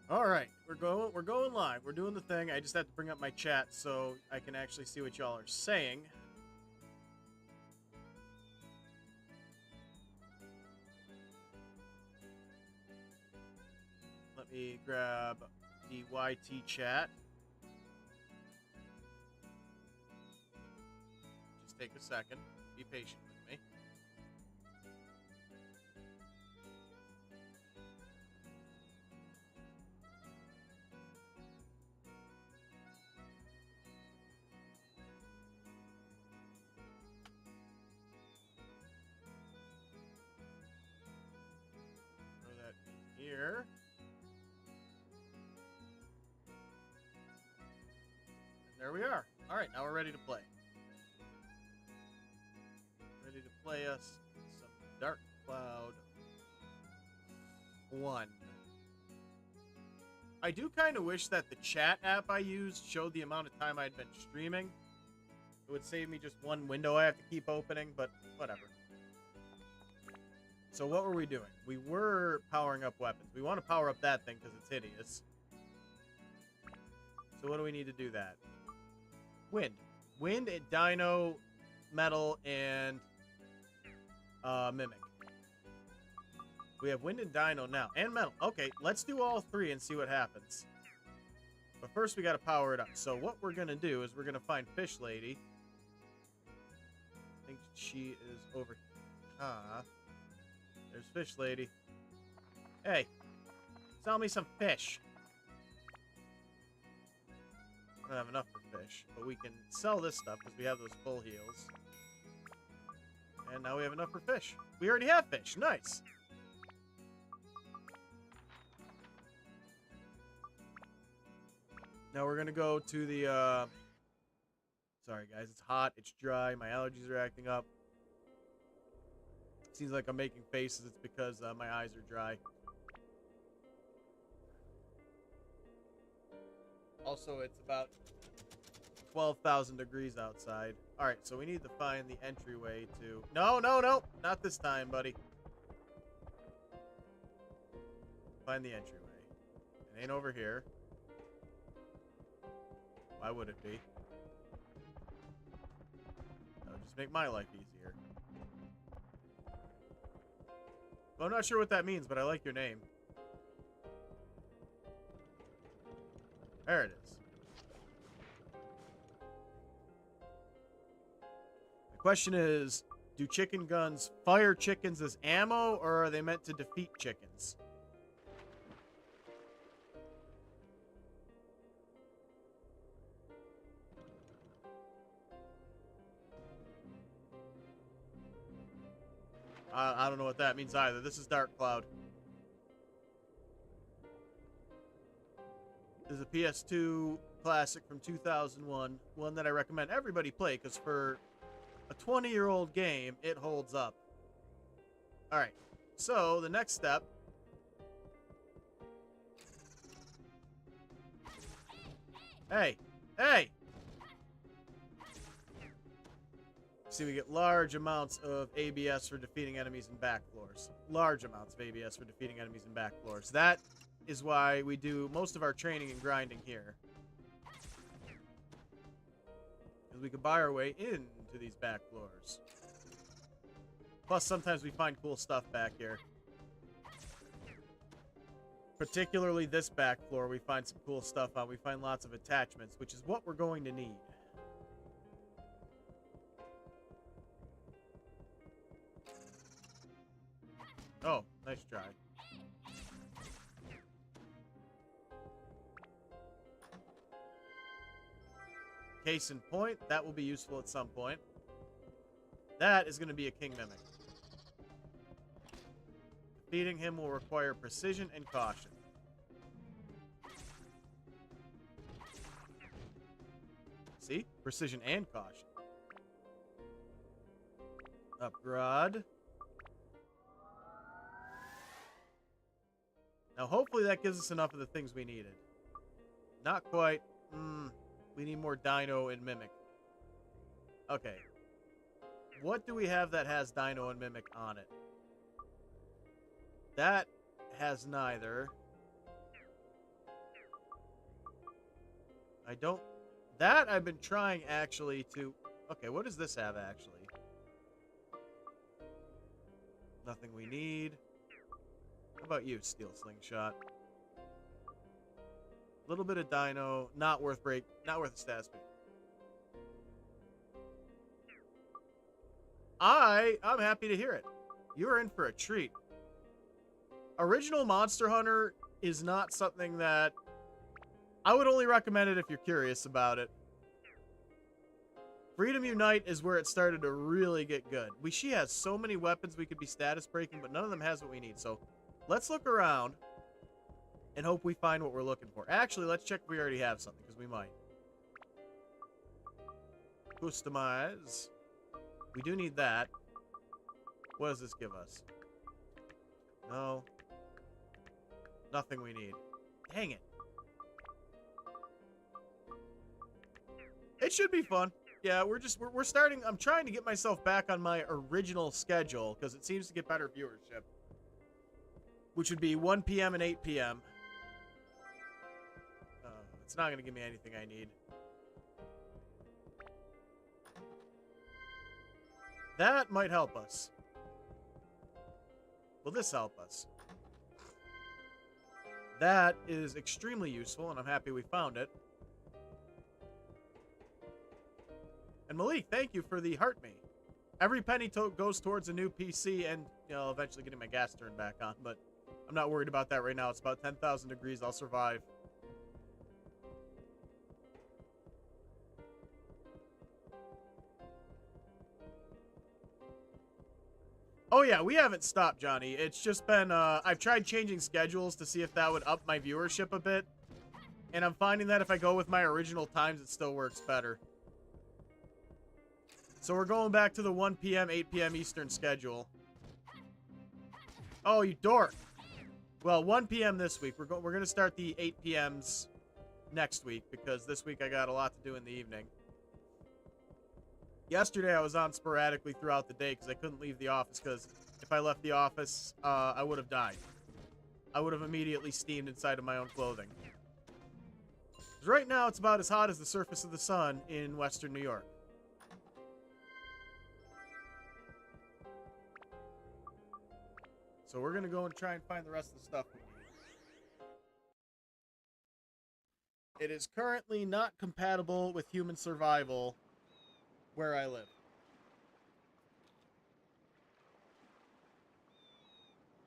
All right, we're going live. We're doing the thing. I just have to bring up my chat so I can actually see what y'all are saying. Let me grab the YT chat. Just take a second. Be patient with me. Throw that in here. And there we are. All right, now we're ready to play. Ready to play us some Dark Cloud 1. I do kind of wish that the chat app I used showed the amount of time I'd been streaming. It would save me just one window I have to keep opening, but whatever. So what were we doing? We were powering up weapons. We want to power up that thing because it's hideous. So what do we need to do that? Wind. Wind, and Dino, Metal, and Mimic. We have Wind and Dino now. And Metal. Okay, let's do all three and see what happens. But first we got to power it up. So what we're going to do is we're going to find Fish Lady. I think she is over here. There's Fish Lady. Hey, sell me some fish. I don't have enough for fish, but we can sell this stuff because we have those full heals. And now we have enough for fish. We already have fish. Nice. Now we're going to go to the... Sorry, guys. It's hot. It's dry. My allergies are acting up. Seems like I'm making faces. It's because my eyes are dry. Also, it's about 12,000 degrees outside. All right, so we need to find the entryway to... No, no, no. Not this time, buddy. Find the entryway. It ain't over here. Why would it be? That would just make my life easier. Well, I'm not sure what that means, but I like your name. There it is. The question is, do chicken guns fire chickens as ammo, or are they meant to defeat chickens? I don't know what that means either. This is Dark Cloud. This is a PS2 classic from 2001. One that I recommend everybody play, because for a 20-year-old game, it holds up. Alright, so the next step... Hey! Hey! See, we get large amounts of ABS for defeating enemies in back floors. Large amounts of ABS for defeating enemies in back floors. That is why we do most of our training and grinding here. Because we can buy our way into these back floors. Plus, sometimes we find cool stuff back here. Particularly this back floor, we find some cool stuff on. We find lots of attachments, which is what we're going to need. Oh, nice try. Case in point, that will be useful at some point. That is going to be a King Mimic. Defeating him will require precision and caution. See? Precision and caution. Upgrade. Now, hopefully that gives us enough of the things we needed. Not quite. We need more Dino and Mimic. Okay. What do we have that has Dino and Mimic on it? That has neither. I don't... That I've been trying, actually, to... Okay, what does this have, actually? Nothing we need. How about you, Steel Slingshot? A little bit of Dino. Not worth a status pick. I'm happy to hear it. You're in for a treat. Original Monster Hunter is not something that... I would only recommend it if you're curious about it. Freedom Unite is where it started to really get good. She has so many weapons we could be status breaking, but none of them has what we need. So let's look around and hope we find what we're looking for. Actually, let's check if we already have something, because we might. Customize. We do need that. What does this give us? No. Nothing we need. Dang it. It should be fun. Yeah, we're starting. I'm trying to get myself back on my original schedule because it seems to get better viewership. Which would be 1 p.m. and 8 p.m. It's not going to give me anything I need. That might help us. Will this help us? That is extremely useful, and I'm happy we found it. And Malik, thank you for the heart me. Every penny goes towards a new PC and, you know, eventually getting my gas turned back on, but I'm not worried about that right now. It's about 10,000 degrees. I'll survive. Oh, yeah, we haven't stopped, Johnny. It's just been, I've tried changing schedules to see if that would up my viewership a bit. And I'm finding that if I go with my original times, it still works better. So we're going back to the 1 p.m., 8 p.m. Eastern schedule. Oh, you dork. Well, 1 p.m. this week. We're going to start the 8 p.m.s next week, because this week I got a lot to do in the evening. Yesterday, I was on sporadically throughout the day because I couldn't leave the office, because if I left the office, I would have died. I would have immediately steamed inside of my own clothing. 'Cause right now, it's about as hot as the surface of the sun in Western New York. So we're going to go and try and find the rest of the stuff we need. It is currently not compatible with human survival where I live.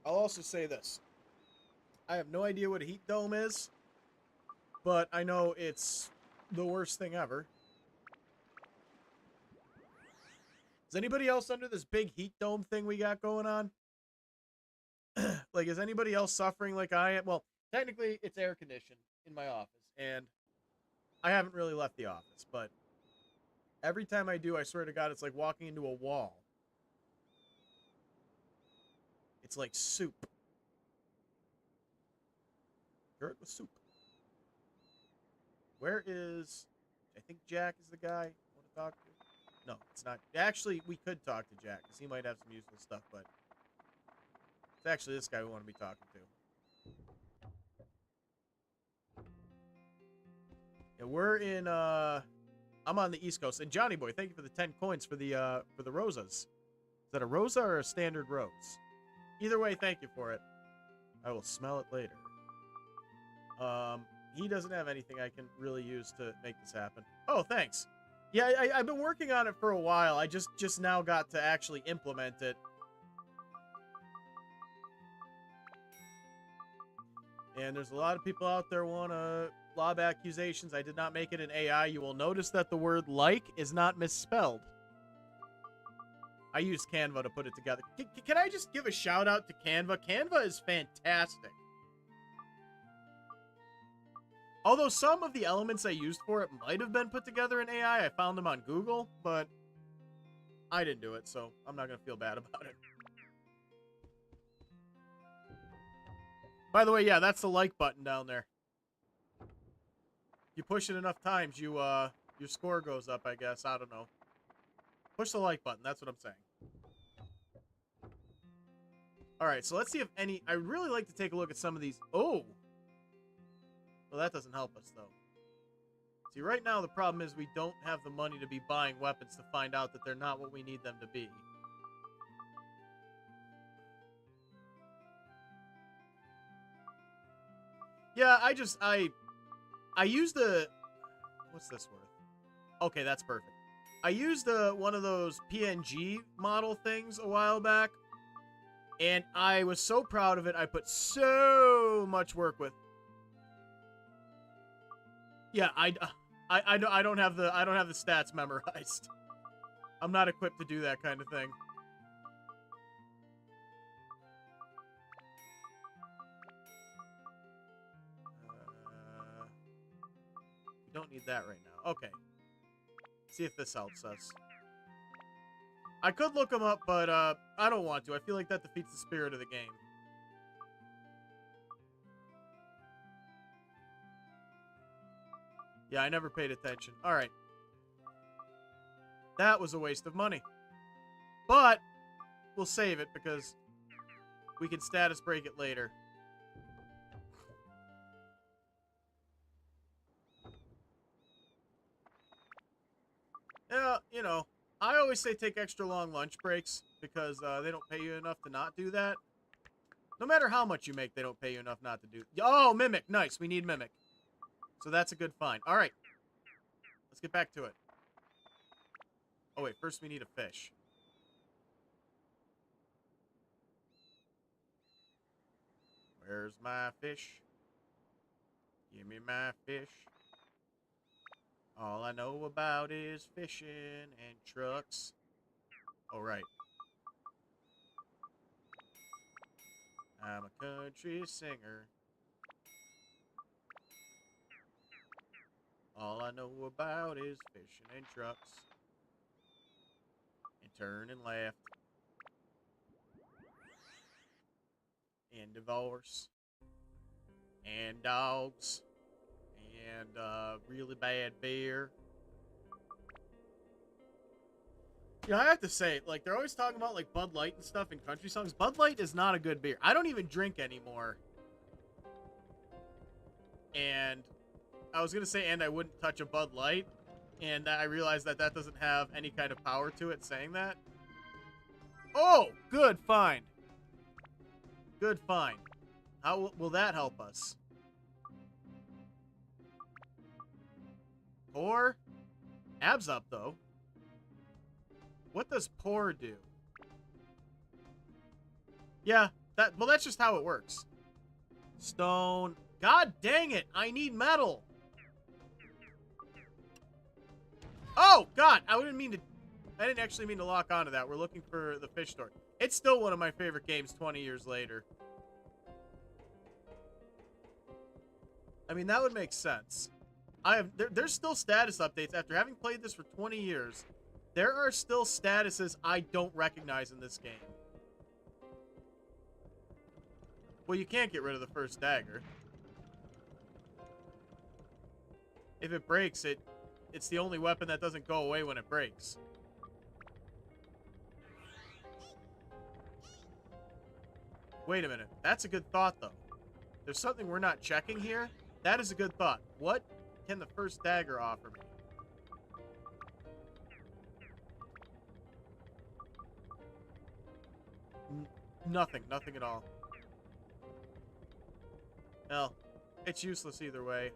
I'll also say this. I have no idea what a heat dome is, but I know it's the worst thing ever. Is anybody else under this big heat dome thing we got going on? Like, is anybody else suffering like I am? Well, technically, it's air conditioned in my office, and I haven't really left the office, but every time I do, I swear to God, it's like walking into a wall. It's like soup. Dirt with soup. Where is... I think Jack is the guy I want to talk to. No, it's not. Actually, we could talk to Jack, because he might have some useful stuff, but... It's actually this guy we want to be talking to. Yeah, we're in, I'm on the East Coast. And Johnny Boy, thank you for the 10 coins for the rosas. Is that a rosa or a standard rose? Either way, thank you for it. I will smell it later. He doesn't have anything I can really use to make this happen. Oh, thanks. Yeah, I've been working on it for a while. I just now got to actually implement it. And there's a lot of people out there want to lob accusations. I did not make it an AI. You will notice that the word like is not misspelled. I used Canva to put it together. Can I just give a shout out to Canva? Canva is fantastic. Although some of the elements I used for it might have been put together in AI. I found them on Google, but I didn't do it, so I'm not going to feel bad about it. By the way, yeah, that's the like button down there. You push it enough times, your score goes up, I guess. I don't know. Push the like button, that's what I'm saying. Alright, so let's see if any... I'd really like to take a look at some of these... Oh! Well, that doesn't help us, though. difficulty. Right now, the problem is we don't have the money to be buying weapons to find out that they're not what we need them to be. Yeah, I used the... What's this worth? Okay, that's perfect. I used one of those PNG model things a while back, and I was so proud of it. I put so much work with. Yeah, I don't have the stats memorized. I'm not equipped to do that kind of thing. We don't need that right now. Okay. See if this helps us. I could look them up, but I don't want to. I feel like that defeats the spirit of the game. Yeah, I never paid attention. All right. That was a waste of money. But we'll save it because we can status break it later. Yeah, you know, I always say take extra long lunch breaks because they don't pay you enough to not do that. No matter how much you make, they don't pay you enough not to do. Oh, Mimic. Nice. We need Mimic. So that's a good find. All right. Let's get back to it. Oh, wait. First, we need a fish. Where's my fish? Give me my fish. All I know about is fishing and trucks. Oh, right. I'm a country singer. All I know about is fishing and trucks. And turning left. And divorce. And dogs. And really bad beer. You know, I have to say, like, they're always talking about, like, Bud Light and stuff in country songs. Bud Light is not a good beer. I don't even drink anymore. And I was going to say, and I wouldn't touch a Bud Light. And I realized that that doesn't have any kind of power to it saying that. Oh, good find. Good find. How will that help us? Pour? Abs up, though. What does pour do? Yeah, well, that's just how it works. Stone. God dang it, I need metal. Oh, God, I didn't actually mean to lock onto that. We're looking for the fish store. It's still one of my favorite games 20 years later. I mean, that would make sense. There's still status updates after having played this for 20 years. There are still statuses I don't recognize in this game. Well, you can't get rid of the first dagger. If it breaks, it's the only weapon that doesn't go away when it breaks. Wait a minute. That's a good thought, though. There's something we're not checking here. That is a good thought. What can the first dagger offer me? Nothing. Nothing at all. Hell, it's useless either way.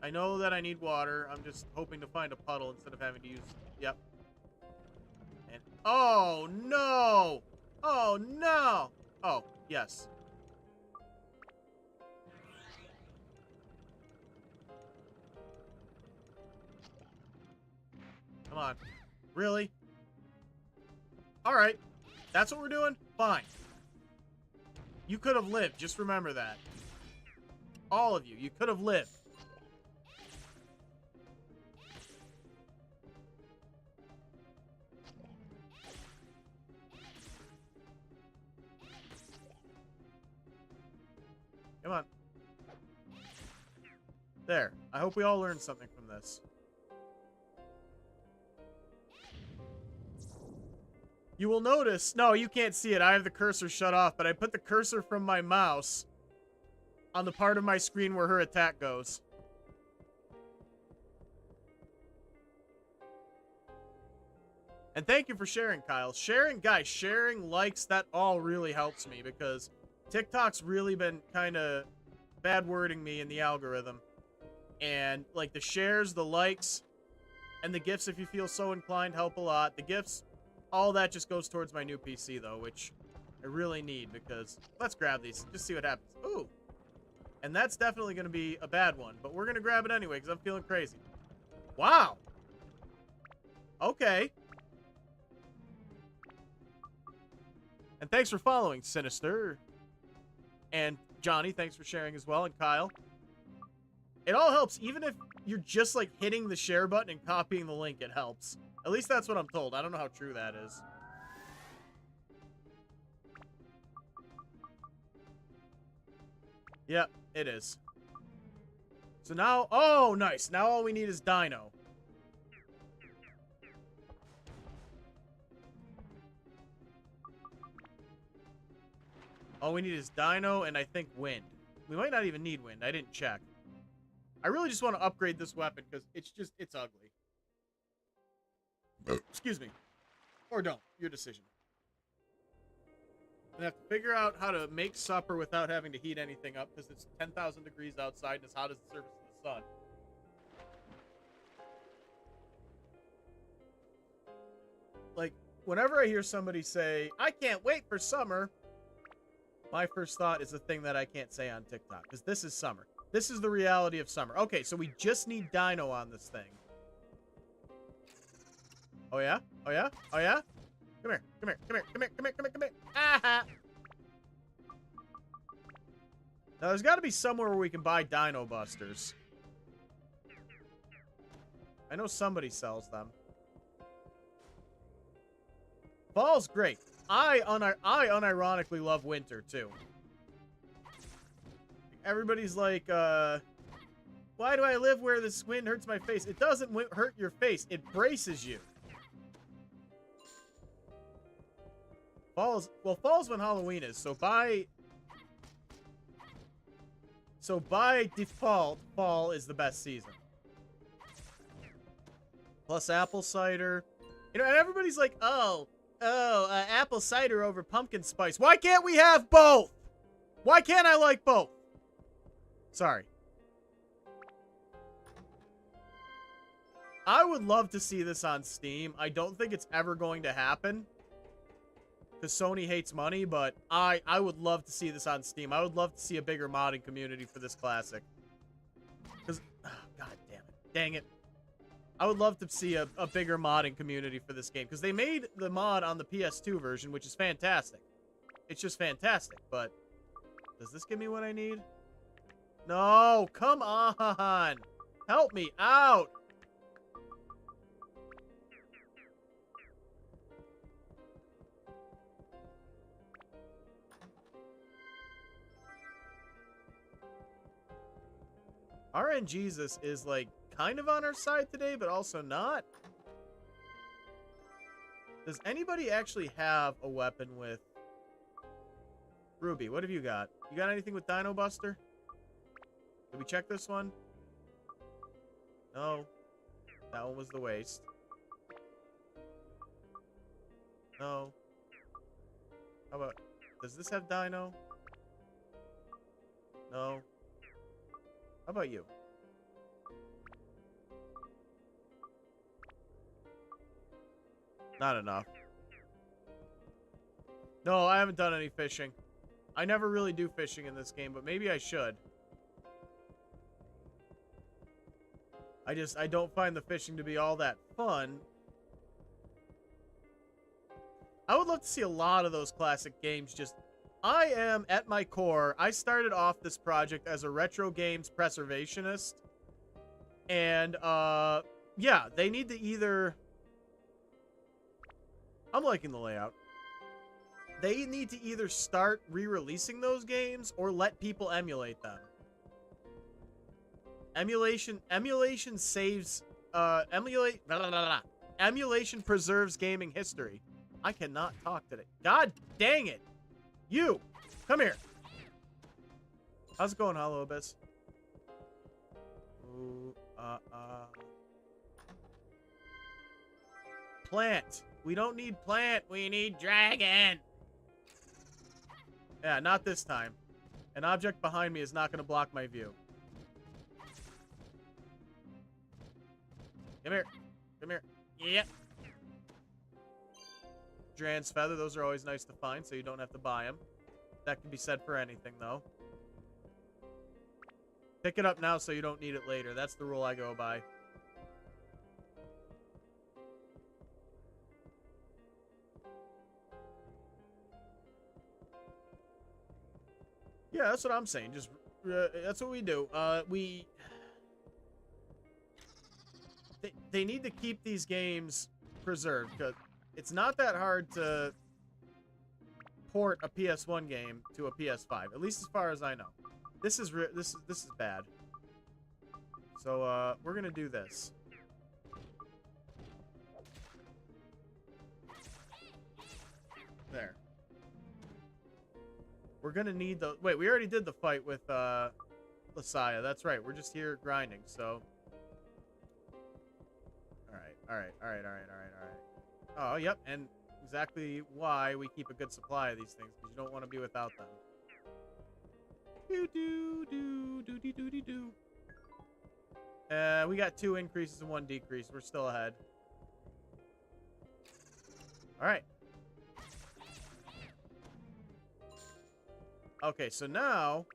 I know that I need water. I'm just hoping to find a puddle instead of having to use... Yep. And... Oh, no! Oh, no! Oh, yes. Come on. Really? Alright. That's what we're doing? Fine. You could have lived. Just remember that. All of you. You could have lived. Come on. There. I hope we all learned something from this. You will notice... No, you can't see it. I have the cursor shut off, but I put the cursor from my mouse on the part of my screen where her attack goes. And thank you for sharing, Kyle. Guys, sharing likes, that all really helps me because TikTok's really been kind of bad wording me in the algorithm. And, like, the shares, the likes, and the gifts, if you feel so inclined, help a lot. The gifts, all that just goes towards my new PC, though, which I really need because... Let's grab these. Just see what happens. Ooh. And that's definitely going to be a bad one, but we're going to grab it anyway because I'm feeling crazy. Wow. Okay. And thanks for following, Sinister. And Johnny, thanks for sharing as well, and Kyle. It all helps, even if you're just, like, hitting the share button and copying the link, it helps. At least that's what I'm told. I don't know how true that is. Yep, it is. So now, oh, nice. Now all we need is Dino. All we need is Dino and I think Wind. We might not even need Wind. I didn't check. I really just want to upgrade this weapon because it's ugly. Excuse me. Or don't. Your decision. I have to figure out how to make supper without having to heat anything up because it's 10,000 degrees outside and as hot as the surface of the sun. Like, whenever I hear somebody say, I can't wait for summer, my first thought is the thing that I can't say on TikTok, because this is summer. This is the reality of summer. Okay, so we just need Dino on this thing. Oh, yeah? Oh, yeah? Oh, yeah? Come here. Come here. Come here. Come here. Come here. Come here. Come here. Ah-ha! Now, there's got to be somewhere where we can buy Dino Busters. I know somebody sells them. Fall's great. I unironically love winter, too. Everybody's like, why do I live where this wind hurts my face? It doesn't hurt your face. It braces you. Fall's when Halloween is, so by default, fall is the best season. Plus apple cider. You know, and everybody's like, apple cider over pumpkin spice. Why can't we have both? Why can't I like both? Sorry. I would love to see this on Steam. I don't think it's ever going to happen, because Sony hates money, but I would love to see this on Steam. I would love to see a bigger modding community for this classic. Because, oh, god damn it. Dang it. I would love to see a bigger modding community for this game, because they made the mod on the PS2 version, which is fantastic. It's just fantastic, but does this give me what I need? No, come on. Help me out. RNGesus is, like, kind of on our side today, but also not. Does anybody actually have a weapon with... Ruby, what have you got? You got anything with Dino Buster? Did we check this one? No. That one was the waste. No. How about... Does this have Dino? No. How about you? Not enough. No, I haven't done any fishing. I never really do fishing in this game, but maybe I should. I don't find the fishing to be all that fun. I would love to see a lot of those classic games just... I am, at my core, I started off this project as a retro games preservationist. And, yeah, they need to either... I'm liking the layout. They need to either start re-releasing those games or let people emulate them. Emulation saves, emulation preserves gaming history. I cannot talk today. God dang it. You, come here. How's it going, Hollow Abyss? Ooh, plant. We don't need plant. We need dragon. Yeah, not this time. An object behind me is not going to block my view. Come here. Come here. Yep. Dran's feather. Those are always nice to find, so you don't have to buy them. That can be said for anything, though. Pick it up now so you don't need it later. That's the rule I go by. Yeah, that's what I'm saying. Just that's what we do. They need to keep these games preserved because it's not that hard to port a PS1 game to a PS5. At least as far as I know. This is bad. So we're gonna do this. There. We're gonna need the... Wait, we already did the fight with Lasaya. That's right. We're just here grinding, so... Alright. Oh, yep, and exactly why we keep a good supply of these things, because you don't want to be without them. We got 2 increases and 1 decrease. We're still ahead. Alright. Okay, so now...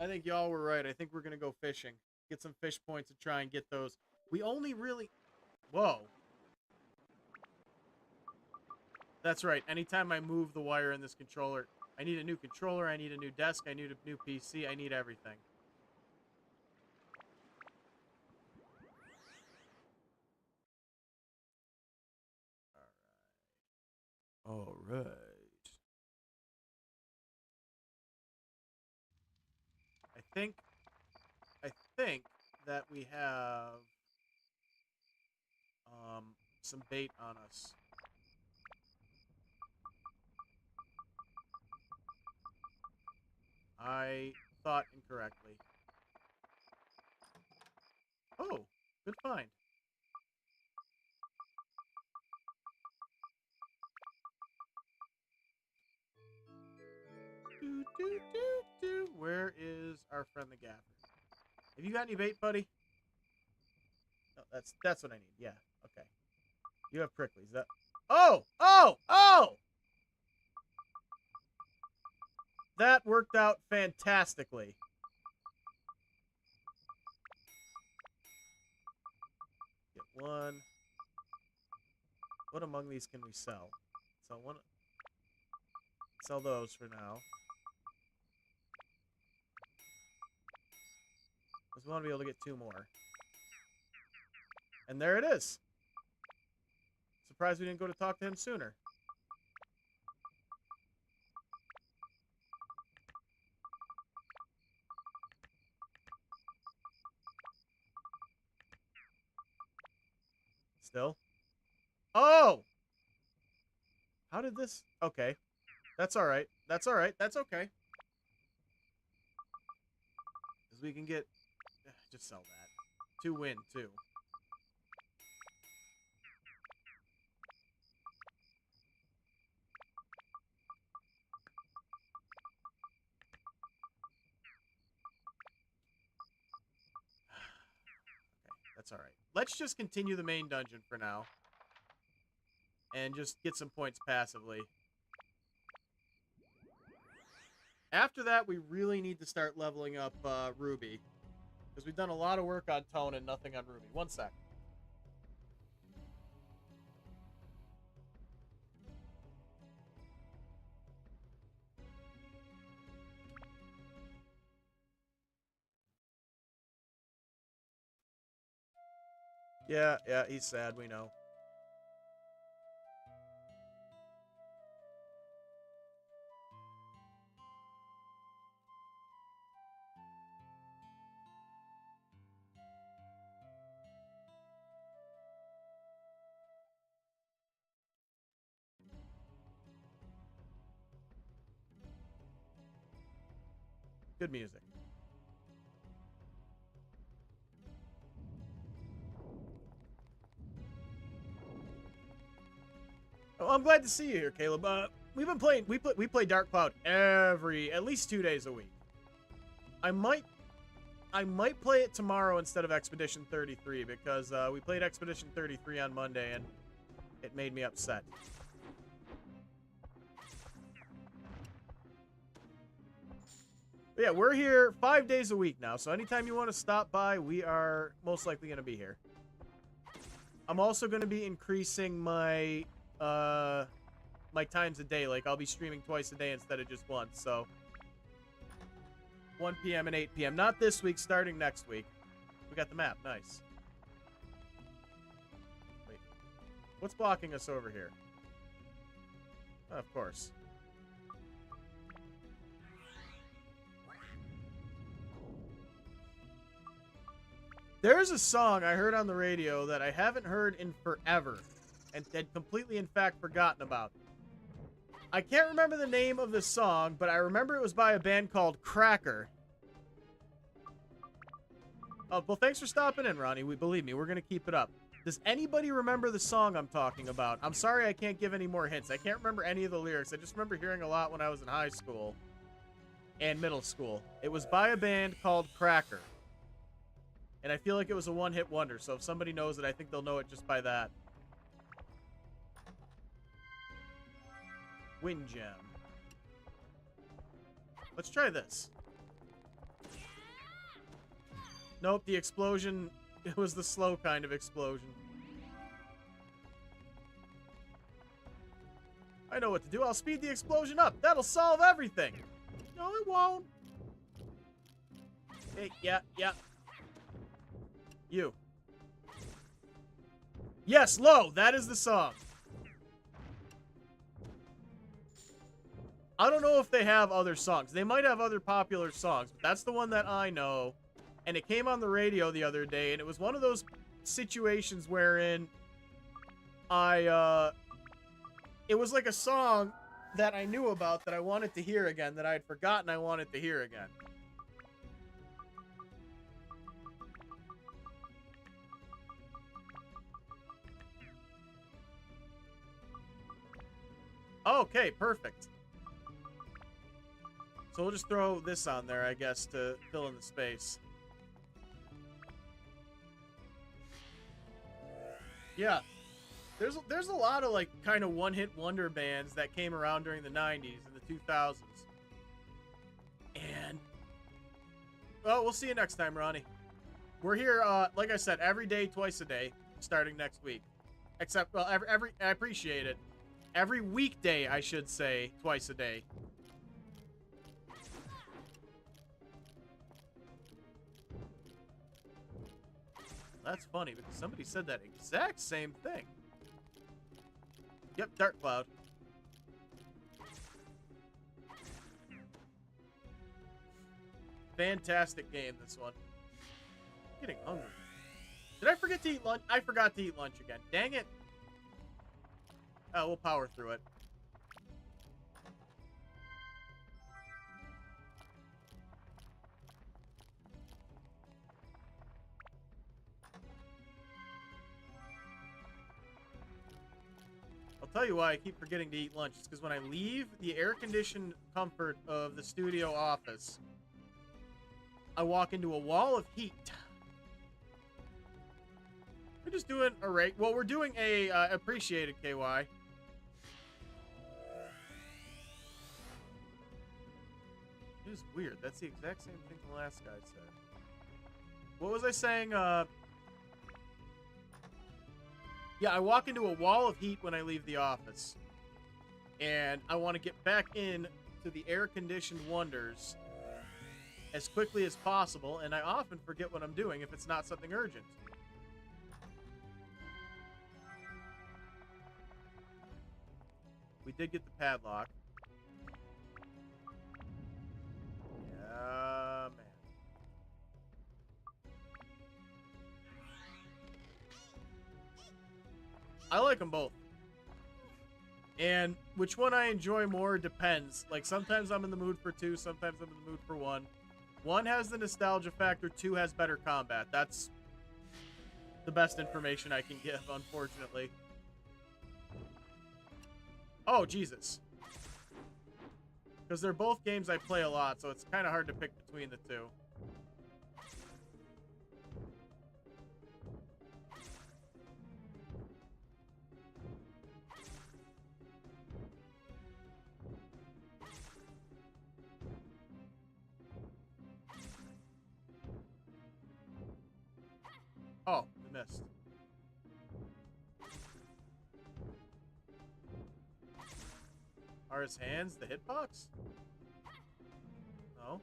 I think y'all were right. I think we're going to go fishing. Get some fish points and try and get those. We only really... Whoa. That's right. Anytime I move the wire in this controller, I need a new controller, I need a new desk, I need a new PC, I need everything. Alright. I think that we have some bait on us. I thought incorrectly. Oh, good find. Where is our friend the Gaffer? Have you got any bait, buddy? No, that's what I need. Yeah, okay. You have pricklies. That... Oh! Oh! Oh! That worked out fantastically. Get one. What among these can we sell? Sell those for now. Because we want to be able to get 2 more. And there it is. Surprised we didn't go to talk to him sooner. Still? Oh! How did this... Okay. That's alright. That's alright. That's okay. Because we can get... Just sell that. 2 win, too. That's alright. Let's just continue the main dungeon for now. And just get some points passively. After that, we really need to start leveling up Ruby. Because we've done a lot of work on Tone and nothing on Ruby. 1 sec. Yeah, he's sad, we know. Good music. Oh, I'm glad to see you here, Caleb. We've been playing. We play Dark Cloud at least 2 days a week. I might play it tomorrow instead of Expedition 33 because we played Expedition 33 on Monday and it made me upset. But yeah, we're here 5 days a week now, so anytime you want to stop by, we are most likely going to be here. I'm also going to be increasing my my times a day. Like, I'll be streaming twice a day instead of just once, so 1 p.m. and 8 p.m. Not this week, starting next week. We got the map. Nice. Wait. What's blocking us over here? Oh, of course. There's a song I heard on the radio that I haven't heard in forever and had completely, in fact, forgotten about. I can't remember the name of the song, but I remember it was by a band called Cracker. Oh, well, thanks for stopping in, Ronnie. Believe me, we're going to keep it up. Does anybody remember the song I'm talking about? I'm sorry I can't give any more hints. I can't remember any of the lyrics. I just remember hearing a lot when I was in high school and middle school. It was by a band called Cracker. And I feel like it was a one-hit wonder, so if somebody knows it, I think they'll know it just by that. Wind Gem. Let's try this. Nope, the explosion, it was the slow kind of explosion. I know what to do. I'll speed the explosion up. That'll solve everything. No, it won't. Hey, yeah. You. Yes, Low, that is the song. I don't know if they have other songs. They might have other popular songs, but that's the one that I know. And it came on the radio the other day, and it was one of those situations wherein it was like a song that I knew about that I wanted to hear again, that I had forgotten I wanted to hear again. Okay, perfect. So we'll just throw this on there, I guess, to fill in the space. Yeah. There's a lot of, like, kind of one-hit wonder bands that came around during the 90s and the 2000s. And, well, we'll see you next time, Ronnie. We're here, like I said, every day, twice a day, starting next week. Except, well, I appreciate it. Every weekday, I should say, twice a day. That's funny, because somebody said that exact same thing. Yep, Dark Cloud. Fantastic game, this one. I'm getting hungry. Did I forget to eat lunch? I forgot to eat lunch again. Dang it. Oh, we'll power through it. I'll tell you why I keep forgetting to eat lunch. It's because when I leave the air-conditioned comfort of the studio office, I walk into a wall of heat. We're just doing a rate. Well, we're doing a appreciated KY. It is weird. That's the exact same thing the last guy said. What was I saying? Yeah, I walk into a wall of heat when I leave the office. And I want to get back in to the air-conditioned wonders as quickly as possible, and I often forget what I'm doing if it's not something urgent. We did get the padlock. Yeah, man. I like them both. And which one I enjoy more depends. Like, sometimes I'm in the mood for 2, sometimes I'm in the mood for 1. 1 has the nostalgia factor, 2 has better combat. That's the best information I can give, unfortunately. Oh, Jesus. Because they're both games I play a lot, so it's kind of hard to pick between the two. Oh, we missed. Are his hands the hitbox? No.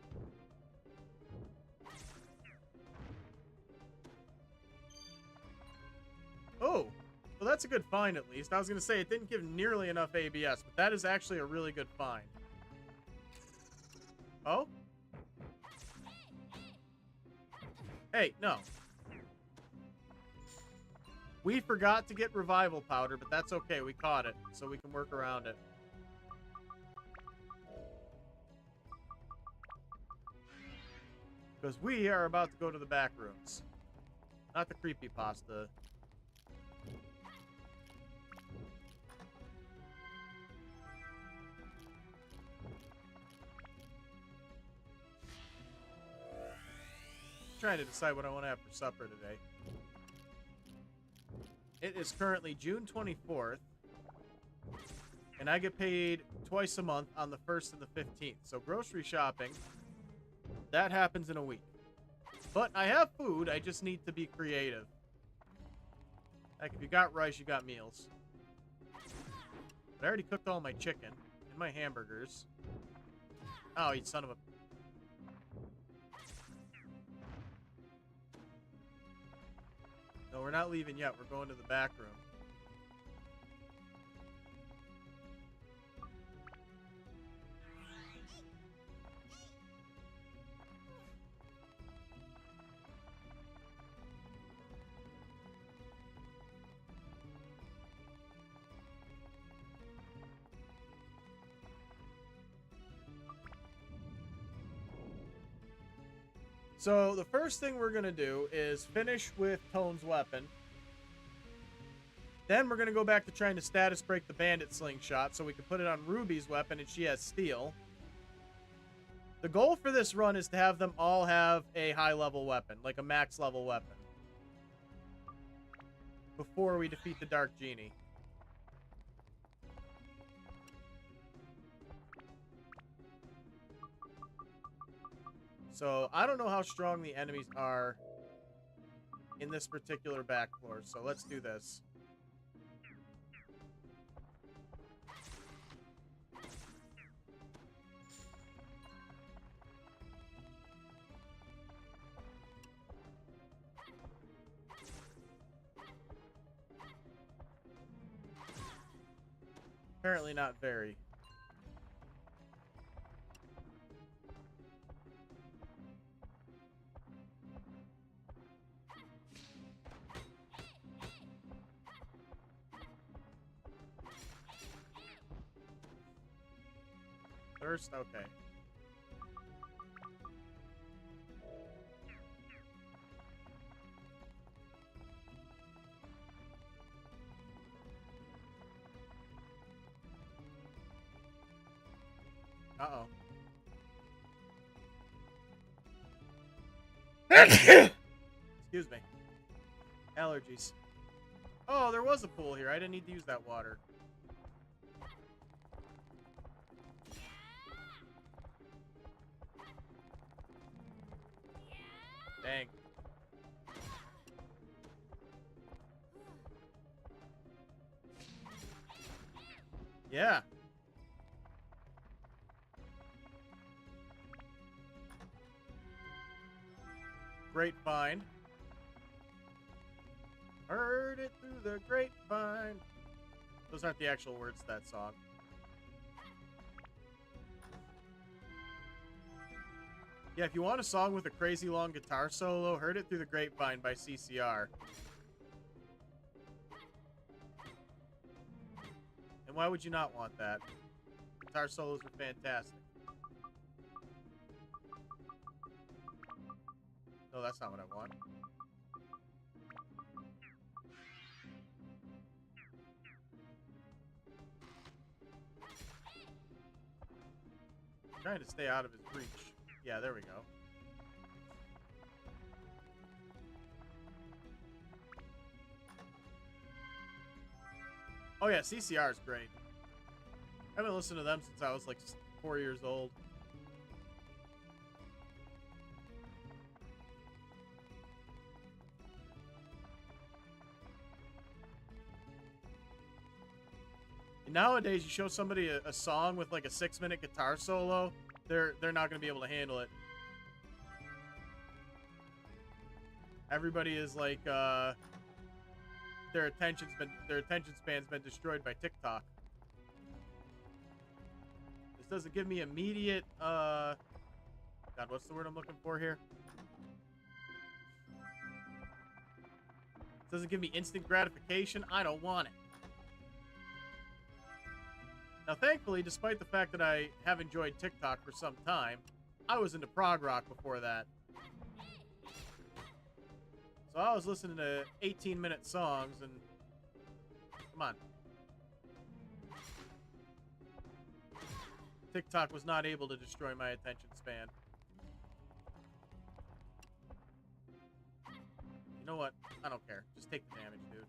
Oh, well that's a good find at least. I was going to say it didn't give nearly enough ABS, but that is actually a really good find. Oh? Hey, no. We forgot to get revival powder, but that's okay. We caught it, so we can work around it. Because we are about to go to the back rooms. Not the creepypasta. Trying to decide what I want to have for supper today. It is currently June 24th. And I get paid twice a month on the 1st and the 15th. So grocery shopping, that happens in a week. But I have food, I just need to be creative. Like, if you got rice, you got meals. But I already cooked all my chicken and my hamburgers. Oh, you son of a... No, we're not leaving yet. We're going to the back room. So, the first thing we're going to do is finish with Tone's weapon. Then we're going to go back to trying to status break the bandit slingshot so we can put it on Ruby's weapon and she has steel. The goal for this run is to have them all have a high-level weapon, like a max-level weapon, before we defeat the Dark Genie. So, I don't know how strong the enemies are in this particular back floor, so let's do this. Apparently not very. Thirst? Okay. Uh-oh. Excuse me. Allergies. Oh, there was a pool here. I didn't need to use that water. Dang. Yeah. Great find. Heard it through the grapevine. Those aren't the actual words to that song. Yeah, if you want a song with a crazy long guitar solo, Heard It Through the Grapevine by CCR. And why would you not want that? Guitar solos are fantastic. No, that's not what I want. Trying to stay out of his reach. Yeah, there we go. Oh yeah, CCR is great. I haven't listened to them since I was like 4 years old. Nowadays, you show somebody a song with like a 6-minute guitar solo, they're not going to be able to handle it. Everybody is like, their attention span's been destroyed by TikTok. This doesn't give me immediate, God, what's the word I'm looking for here? This doesn't give me instant gratification. I don't want it. Now, thankfully, despite the fact that I have enjoyed TikTok for some time, I was into prog rock before that. So I was listening to 18-minute songs and... Come on. TikTok was not able to destroy my attention span. You know what? I don't care. Just take the damage, dude.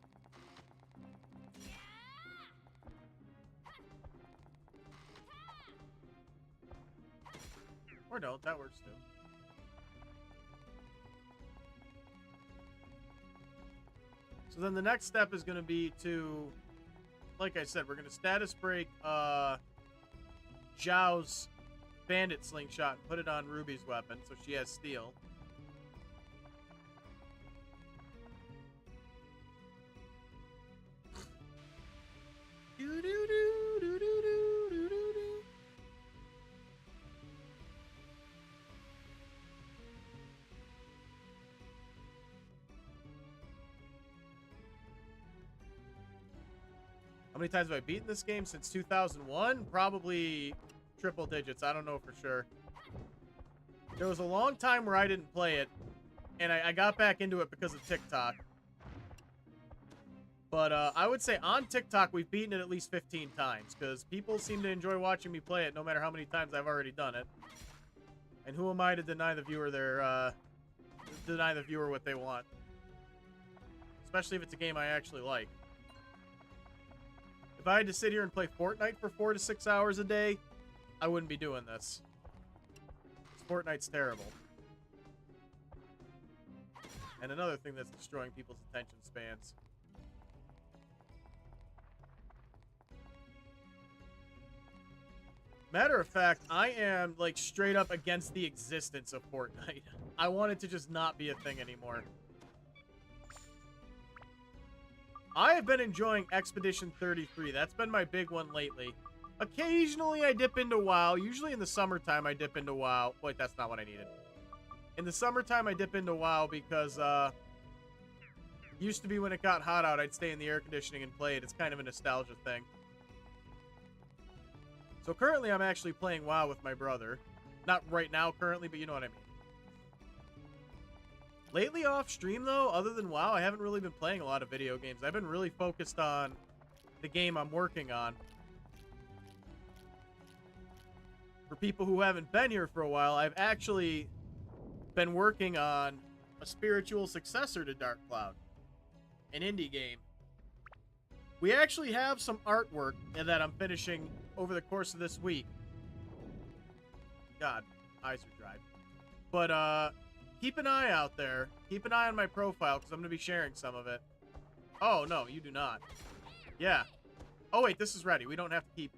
Or don't. That works too. So then the next step is going to be to, like I said, we're going to status break Zhao's bandit slingshot and put it on Ruby's weapon so she has steel. How many times have I beaten this game since 2001? Probably triple digits. I don't know for sure. There was a long time where I didn't play it, and I got back into it because of TikTok. But I would say on TikTok, we've beaten it at least 15 times, because people seem to enjoy watching me play it no matter how many times I've already done it. And who am I to deny the viewer what they want? Especially if it's a game I actually like. If I had to sit here and play Fortnite for 4 to 6 hours a day, I wouldn't be doing this. Fortnite's terrible. And another thing that's destroying people's attention spans. Matter of fact, I am, like, straight up against the existence of Fortnite. I want it to just not be a thing anymore. I have been enjoying Expedition 33. That's been my big one lately. Occasionally, I dip into WoW. Usually in the summertime, I dip into WoW. Wait, that's not what I needed. In the summertime, I dip into WoW because, used to be when it got hot out, I'd stay in the air conditioning and play it. It's kind of a nostalgia thing. So currently, I'm actually playing WoW with my brother. Not right now currently, but you know what I mean. Lately off stream, though, other than WoW, I haven't really been playing a lot of video games. I've been really focused on the game I'm working on. For people who haven't been here for a while, I've actually been working on a spiritual successor to Dark Cloud. An indie game. We actually have some artwork that I'm finishing over the course of this week. God, eyes are dry. But, keep an eye out there. Keep an eye on my profile, because I'm going to be sharing some of it. Oh, no, you do not. Yeah. Oh, wait, this is ready. We don't have to keep...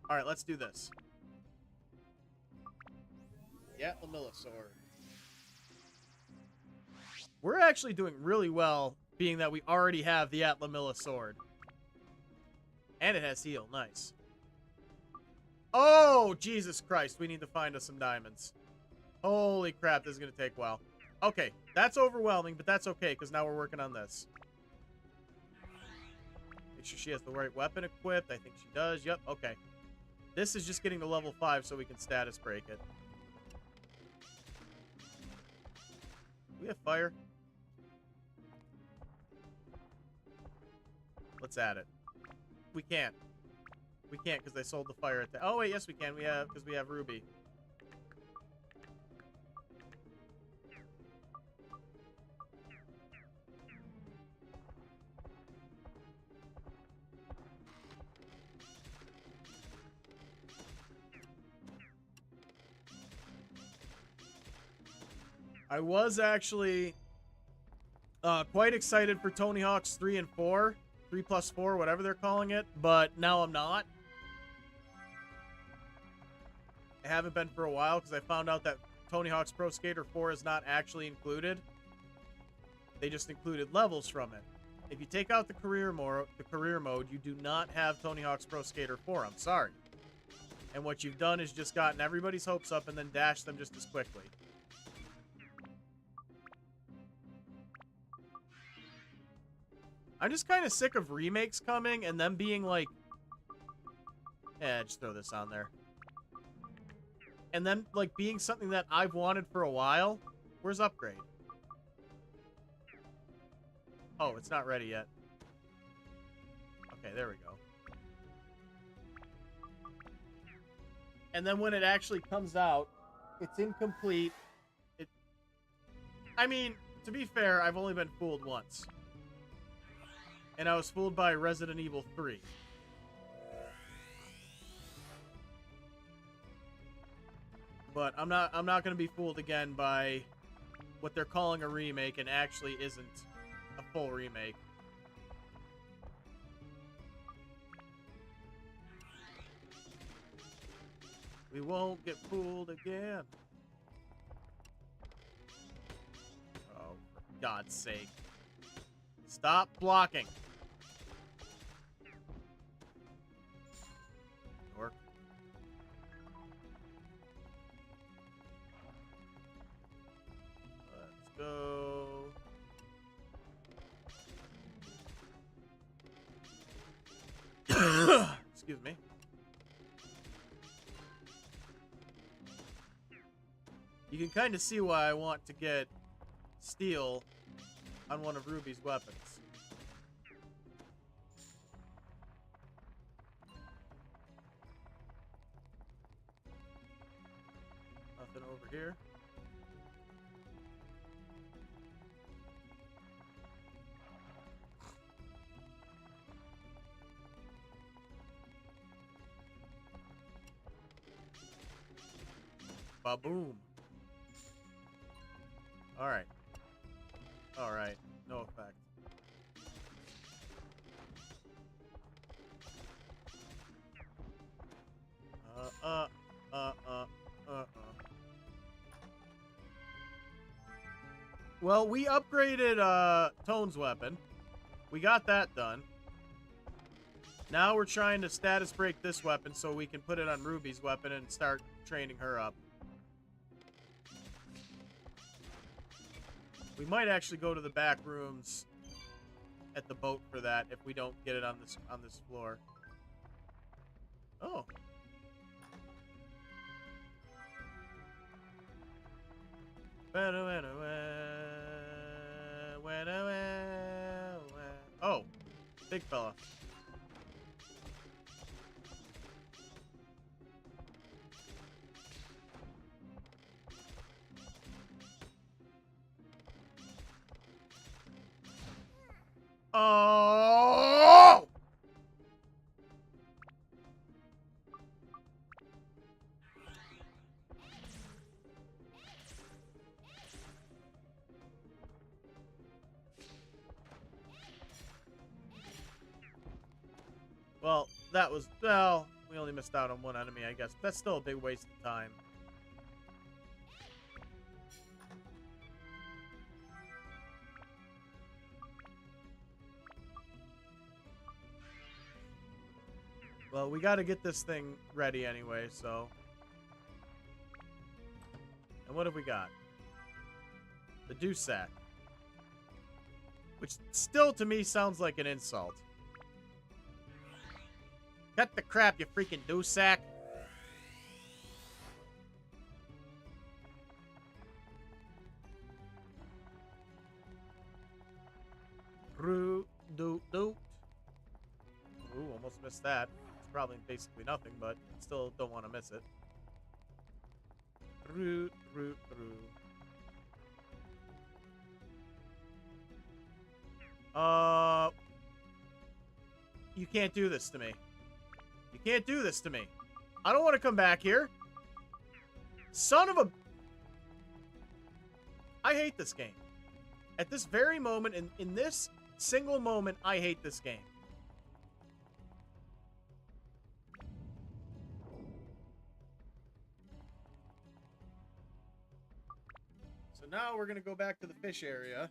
Alright, let's do this. Yeah, Lamilla Sword. We're actually doing really well, being that we already have the Atlamilla Sword. And it has heal. Nice. Oh, Jesus Christ. We need to find us some diamonds. Holy crap, this is going to take a while. Okay, that's overwhelming, but that's okay, because now we're working on this. Make sure she has the right weapon equipped. I think she does. Yep, okay. This is just getting to level 5 so we can status break it. We have fire. Let's add it. We can't. We can't because they sold the fire attack. Oh, wait, yes, we can. We have, because we have Ruby. I was actually quite excited for Tony Hawk's 3 and 4. 3 plus 4, whatever they're calling it. But now I'm not. I haven't been for a while because I found out that Tony Hawk's Pro Skater 4 is not actually included. They just included levels from it. If you take out the career mode, you do not have Tony Hawk's Pro Skater 4. I'm sorry. And what you've done is just gotten everybody's hopes up and then dashed them just as quickly. I'm just kind of sick of remakes coming and them being like... just throw this on there. And then, like, being something that I've wanted for a while. Where's Upgrade? Oh, it's not ready yet. Okay, there we go. And then when it actually comes out, it's incomplete. I mean, to be fair, I've only been fooled once. And I was fooled by Resident Evil 3. But I'm not going to be fooled again by what they're calling a remake and actually isn't a full remake. We won't get fooled again. Oh, for God's sake. Stop blocking. Dork. Let's go. Excuse me. You can kind of see why I want to get steel on one of Ruby's weapons. Nothing over here. Ba-boom. Alright. Alright. No effect. Well, we upgraded, Tone's weapon. We got that done. Now we're trying to status break this weapon so we can put it on Ruby's weapon and start training her up. We might actually go to the back rooms at the boat for that if we don't get it on this floor. Oh. Oh, big fella. Oh! Well, that was... Well, we only missed out on one enemy, I guess. But that's still a big waste of time. Well, we got to get this thing ready anyway, so... And what have we got? The Doosack. Which still, to me, sounds like an insult. Cut the crap, you freaking Doosack. Do. almost missed that. It's probably basically nothing, but still don't want to miss it. Through. You can't do this to me. You can't do this to me. I don't want to come back here. Son of a... I hate this game. At this very moment, in this single moment, I hate this game. So now we're going to go back to the fish area.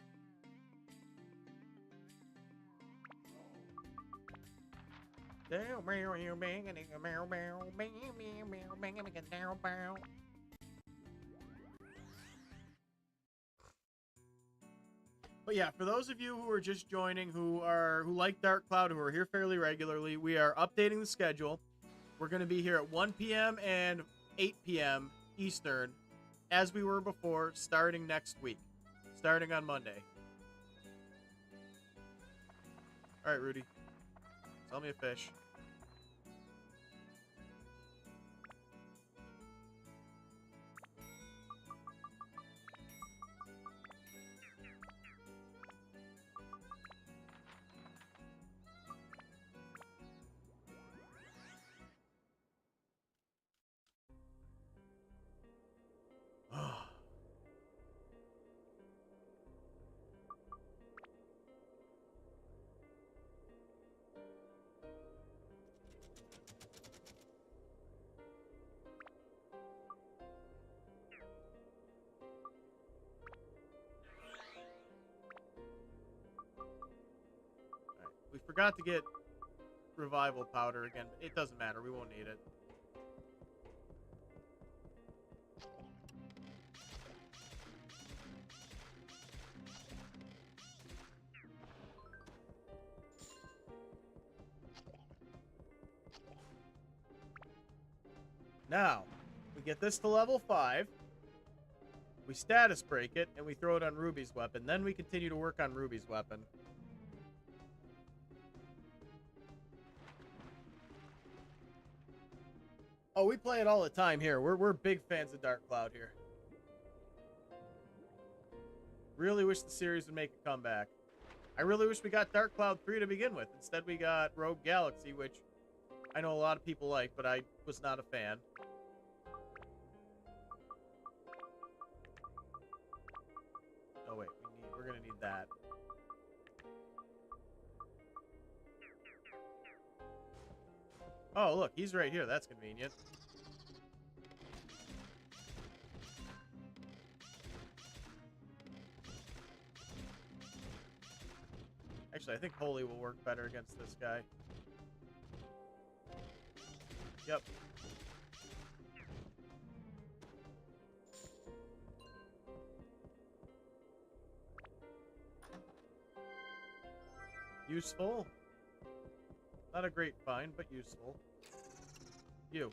But yeah, for those of you who are just joining, who like Dark Cloud, who are here fairly regularly, we are updating the schedule. We're going to be here at 1 p.m. and 8 p.m. Eastern, as we were before, starting next week, starting on Monday. All right, Rudy, sell me a fish. We forgot to get revival powder again, but it doesn't matter. We won't need it. Now, we get this to level 5. We status break it, and we throw it on Ruby's weapon. Then we continue to work on Ruby's weapon. Oh, we play it all the time here. We're big fans of Dark Cloud here. Really wish the series would make a comeback. I really wish we got Dark Cloud 3 to begin with. Instead, we got Rogue Galaxy, which I know a lot of people like, but I was not a fan. Oh wait, we're gonna need that. Oh look, he's right here. That's convenient. Actually, I think Holy will work better against this guy. Yep. Useful. Not a great find, but useful. You.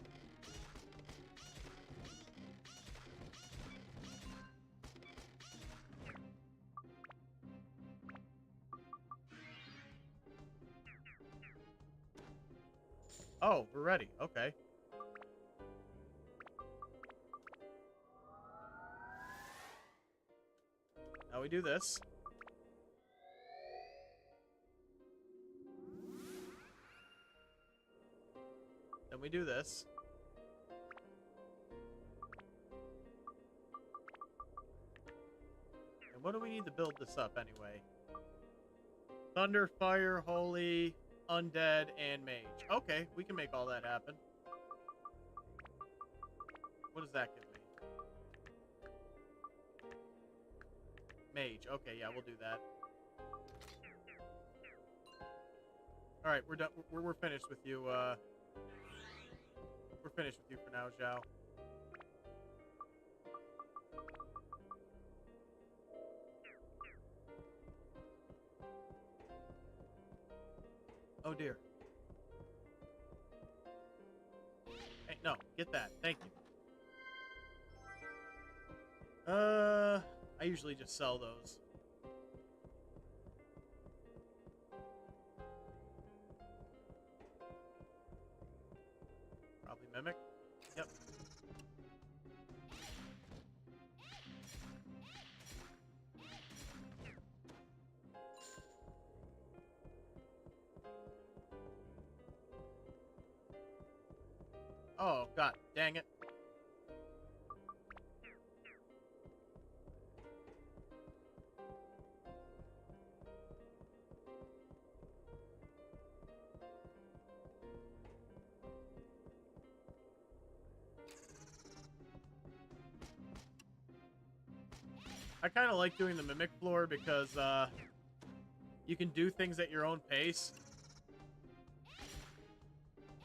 Oh, we're ready. Okay. Now we do this. Then we do this. And what do we need to build this up anyway? Thunder, Fire, Holy, Undead, and Mage. Okay, we can make all that happen. What does that give me? Mage. Okay, yeah, we'll do that. Alright, we're done. We're finished with you, We're finished with you for now, Zhao. Oh dear. Hey, no, get that. Thank you. I usually just sell those. Mimic? Yep. Oh, God. Dang it. I kind of like doing the Mimic floor because you can do things at your own pace.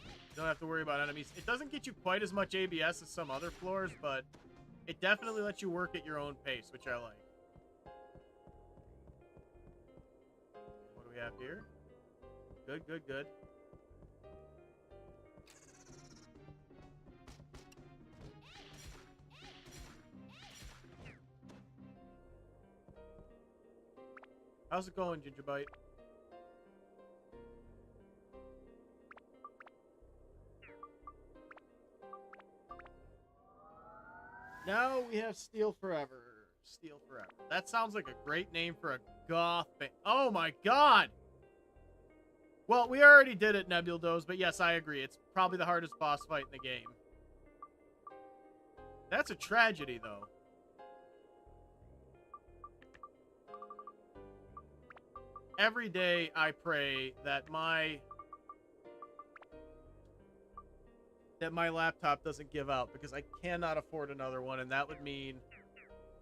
You don't have to worry about enemies. It doesn't get you quite as much ABS as some other floors, but it definitely lets you work at your own pace, which I like. What do we have here? Good, good, good. How's it going, Gingerbite? Now we have Steel Forever. Steel Forever. That sounds like a great name for a goth band. Oh my god! Well, we already did it, Nebuldoze, but yes, I agree. It's probably the hardest boss fight in the game. That's a tragedy, though. Every day I pray that my laptop doesn't give out, because I cannot afford another one, and that would mean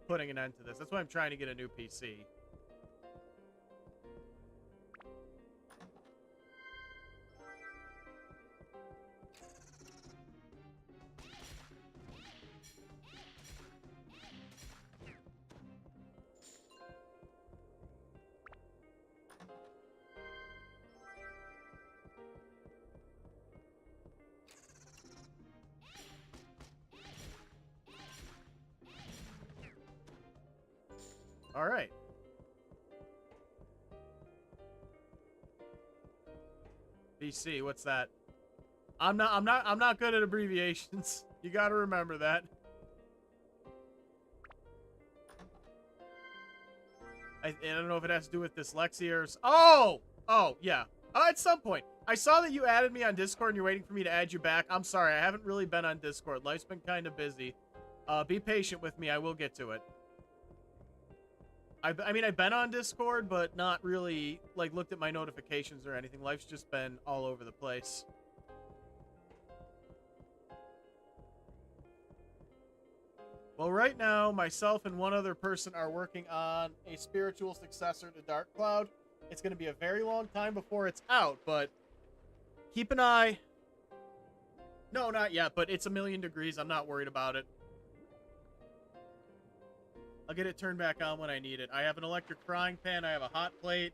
putting an end to this. That's why I'm trying to get a new PC. All right. BC, what's that? I'm not good at abbreviations. You got to remember that. I don't know if it has to do with dyslexia or... Oh, yeah. At some point. I saw that you added me on Discord and you're waiting for me to add you back. I'm sorry, I haven't really been on Discord. Life's been kind of busy. Be patient with me. I will get to it. I mean, I've been on Discord, but not really, like, looked at my notifications or anything. Life's just been all over the place. Well, right now, myself and one other person are working on a spiritual successor to Dark Cloud. It's going to be a very long time before it's out, but keep an eye. No, not yet, but it's 1,000,000 degrees. I'm not worried about it. I'll get it turned back on when I need it. I have an electric frying pan, I have a hot plate,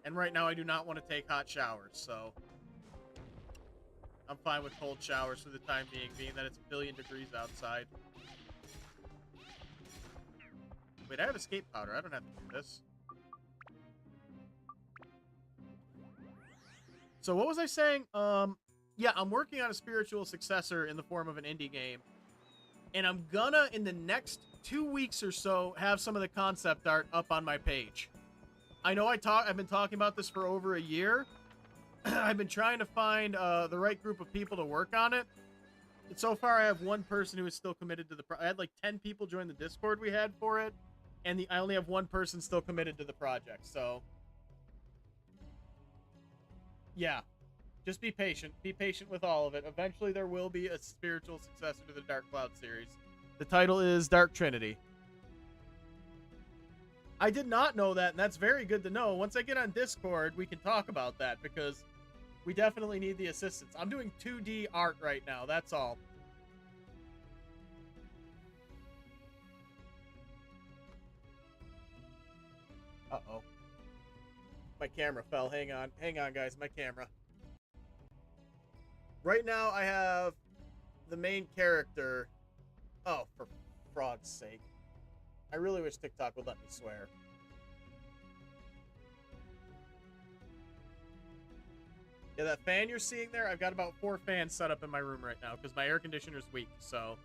and right now I do not want to take hot showers, so I'm fine with cold showers for the time being that it's 1,000,000,000 degrees outside. Wait, I have escape powder. I don't have to do this. So what was I saying? Yeah, I'm working on a spiritual successor in the form of an indie game. And I'm gonna, in the next 2 weeks or so, have some of the concept art up on my page. I know I've been talking about this for over a year. I've been trying to find the right group of people to work on it. And so far, I have one person who is still committed to the I had like 10 people join the Discord we had for it. And I only have one person still committed to the project, so... Yeah. Just be patient. Be patient with all of it. Eventually, there will be a spiritual successor to the Dark Cloud series. The title is Dark Trinity. I did not know that, and that's very good to know. Once I get on Discord, we can talk about that, because we definitely need the assistance. I'm doing 2D art right now, that's all. Uh-oh. My camera fell. Hang on. Hang on, guys. My camera. Right now, I have the main character. Oh, for frog's sake. I really wish TikTok would let me swear. Yeah, that fan you're seeing there, I've got about 4 fans set up in my room right now because my air conditioner's weak, so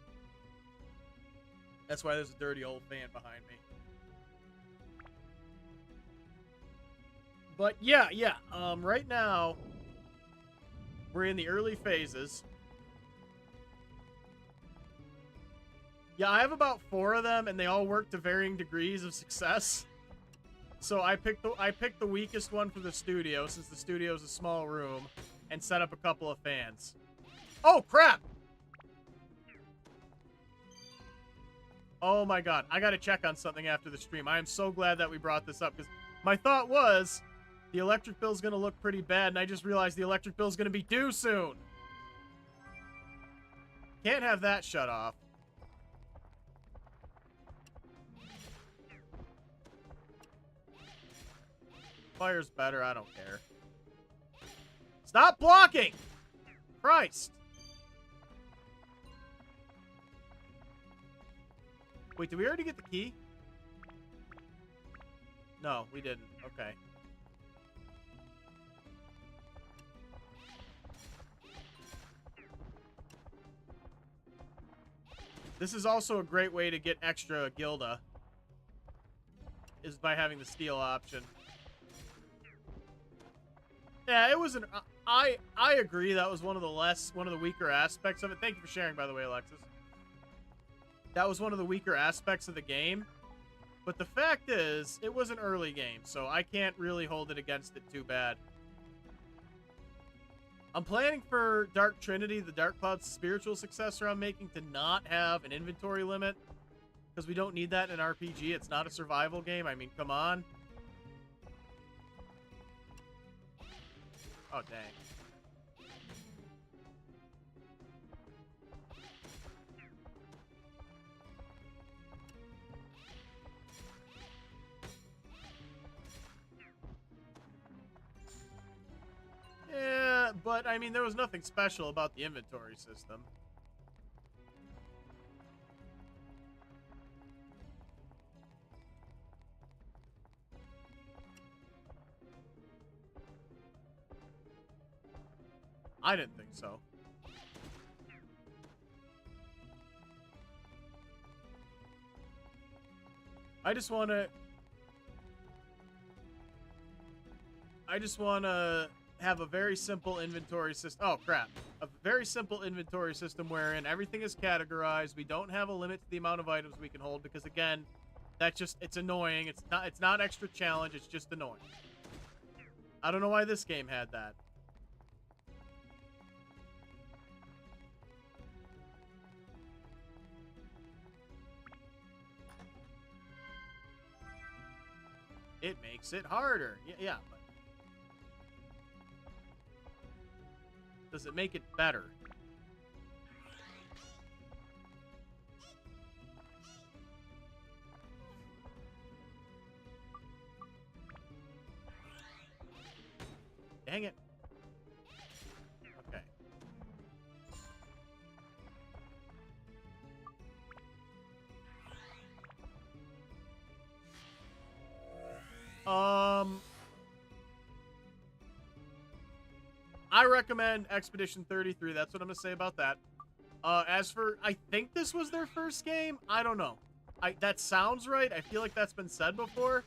that's why there's a dirty old fan behind me. But yeah, right now we're in the early phases. Yeah, I have about 4 of them, and they all work to varying degrees of success. So I picked the weakest one for the studio, since the studio is a small room, and set up a couple of fans. Oh, crap! Oh my god, I gotta check on something after the stream. I am so glad that we brought this up, because my thought was the electric bill's gonna look pretty bad, and I just realized the electric bill's gonna be due soon. Can't have that shut off. Fire's better, I don't care. Stop blocking! Christ! Wait, did we already get the key? No, we didn't. Okay. This is also a great way to get extra Gilda, is by having the steel option. Yeah, it was an... I agree that was one of the weaker aspects of it. Thank you for sharing, by the way, Alexis. That was one of the weaker aspects of the game. But the fact is, it was an early game, so I can't really hold it against it too bad. I'm planning for Dark Trinity, the Dark Cloud's spiritual successor I'm making, to not have an inventory limit. Because we don't need that in an RPG. It's not a survival game. I mean, come on. Oh, dang. Yeah, but, I mean, there was nothing special about the inventory system. I didn't think so. I just want to have a very simple inventory system. Oh, crap. A very simple inventory system wherein everything is categorized. We don't have a limit to the amount of items we can hold because, again, it's annoying. It's not extra challenge. It's just annoying. I don't know why this game had that. It makes it harder. Yeah, but does it make it better? Dang it. Okay. I recommend Expedition 33. That's what I'm going to say about that. As for, I think this was their first game. I don't know. That sounds right. I feel like that's been said before.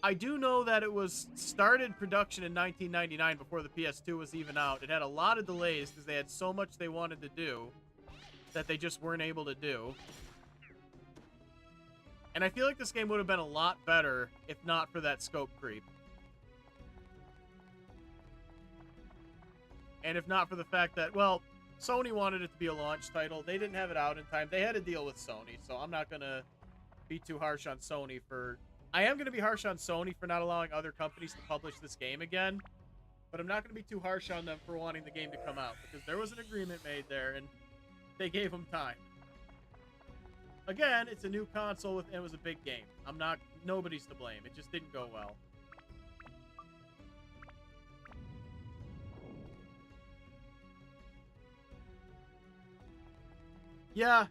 I do know that it was started production in 1999 before the PS2 was even out. It had a lot of delays because they had so much they wanted to do that they just weren't able to do. And I feel like this game would have been a lot better if not for that scope creep. And if not for the fact that, well, Sony wanted it to be a launch title. They didn't have it out in time. They had a deal with Sony, so I'm not going to be too harsh on Sony for... I am going to be harsh on Sony for not allowing other companies to publish this game again, but I'm not going to be too harsh on them for wanting the game to come out, because there was an agreement made there, and they gave them time. Again, it's a new console, and it was a big game. Nobody's to blame. It just didn't go well. Yeah.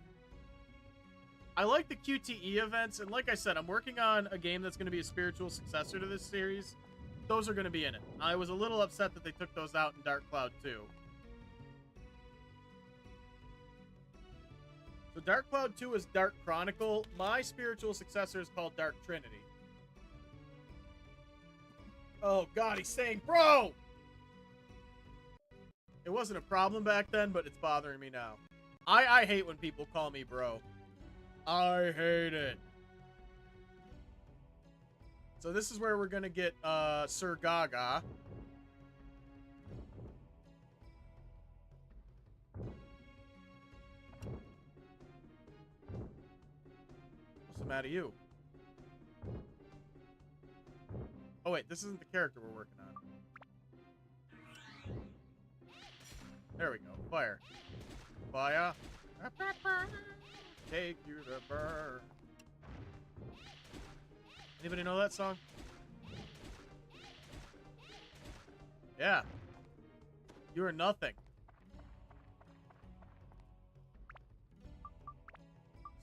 I like the QTE events, and like I said, I'm working on a game that's going to be a spiritual successor to this series. those are going to be in it. I was a little upset that they took those out in Dark Cloud 2. So Dark Cloud 2 is Dark Chronicle. My spiritual successor is called Dark Trinity. Oh god, he's saying bro! It wasn't a problem back then, but it's bothering me now. I hate when people call me bro. I hate it. So this is where we're gonna get Sir Gaga. What's the matter, you? Oh wait, this isn't the character we're working on. There we go. Fire. Fire. Take you to burn. Anybody know that song? Yeah. You are nothing.